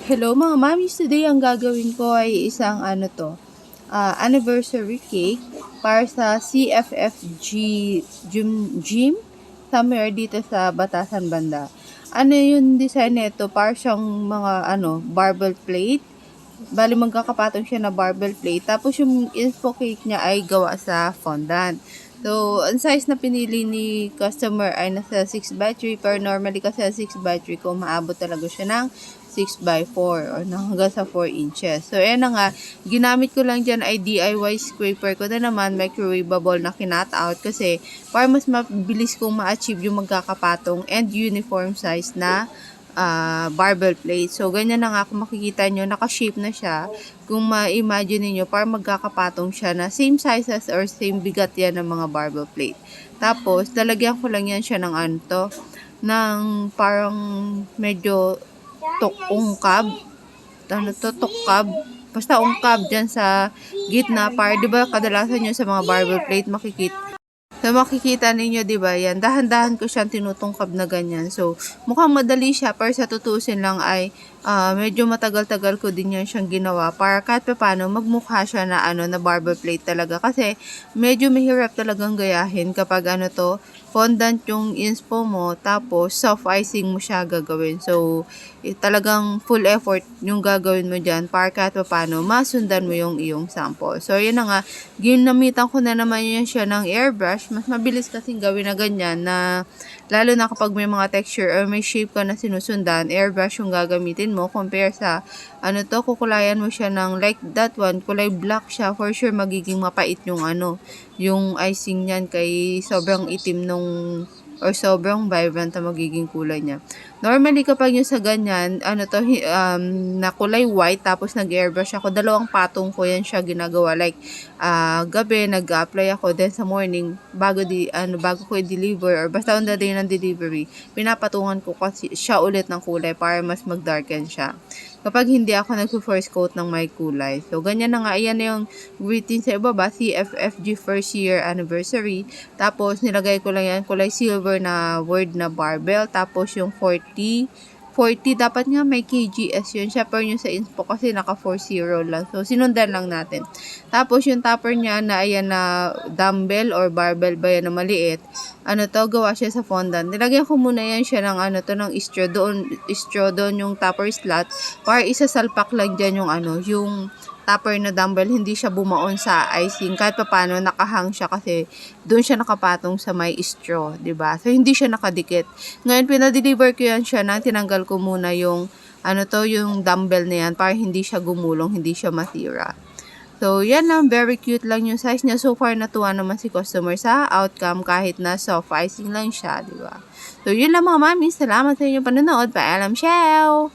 Hello mga mamis, today ang gagawin ko ay isang anniversary cake para sa CFFG gym somewhere dito sa Batasan banda. Ano yung design nito? Para siyang mga barbell plate. Bali magkakapatong siya na barbell plate. Tapos yung inspo cake niya ay gawa sa fondant. So, ang size na pinili ni customer ay nasa 6x3, pero normally kasi 6x3 kung maabot talaga siya ng 6x4 or hanggang sa 4 inches. So, ayan na nga, ginamit ko lang dyan ay DIY scraper ko na naman, microwavable na kinat out kasi para mas mabilis kong ma-achieve yung magkakapatong and uniform size na barbell plate. So, ganyan na nga kung makikita nyo, naka-shape na siya. Kung ma-imagine niyo para magkakapatong siya na same sizes or same bigat yan ng mga barbell plate. Tapos, lalagyan ko lang yan siya ng ng parang medyo ungkab. Tukab. Basta ungkab dyan sa gitna. Para, di ba, kadalasan nyo sa mga barbell plate makikita ninyo, di ba, yan, dahan-dahan ko siyang tinutungkab na ganyan. So, mukhang madali siya, pero sa tutusin lang ay medyo matagal-tagal ko din yan siyang ginawa para kahit paano magmukha siya na na barbell plate talaga. Kasi medyo mahirap talagang gayahin kapag fondant yung inspo mo, tapos soft icing mo siya gagawin. So, talagang full effort yung gagawin mo dyan para kahit paano masundan mo yung iyong sample. So, yun na nga, ginamitan ko na naman yan siya ng airbrush. Mas mabilis kasing gawin na ganyan na lalo na kapag may mga texture or may shape ka na sinusundan, airbrush yung gagamitin mo compare sa kukulayan mo siya ng like that one, kulay black siya, for sure magiging mapait yung yung icing niyan kay sobrang itim nung or sobrang vibrant na magiging kulay niya. Normally, kapag yung sa ganyan, na kulay white, tapos nag-airbrush ako, dalawang patong ko yan siya ginagawa. Like, gabi, nag-apply ako, then sa morning, bago ko i-deliver, or basta on the day ng delivery, pinapatungan ko kasi siya ulit ng kulay para mas mag-darken siya. Kapag hindi ako nag-first coat ng may kulay. So, ganyan na nga. Ayan na yung greeting sa ibaba. CFFG first year anniversary. Tapos, nilagay ko lang yan kulay silver na word na barbell. Tapos, yung 40, dapat nga may KGS yun. Syempre yun sa inspo kasi naka 40 lang. So, sinundan lang natin. Tapos, yung topper niya na ayan na dumbbell or barbell ba yan na maliit. Gawa siya sa fondant. Nilagyan ko muna yan siya ng ng straw doon yung topper slot para isasalpak lang dyan yung yung topper na dumbbell, hindi siya bumaon sa icing. Kahit paano nakahang siya kasi doon siya nakapatong sa may straw, 'di ba? So hindi siya nakadikit. Ngayon pinadeliver ko yan siya na tinanggal ko muna yung yung dumbbell na yan para hindi siya gumulong, hindi siya masira. So, yan lang. Very cute lang yung size niya. So far, natuwa naman si customer sa outcome kahit na soft icing lang siya, di ba? So, yun lang mga mami. Salamat sa inyong panonood. Paalam, ciao!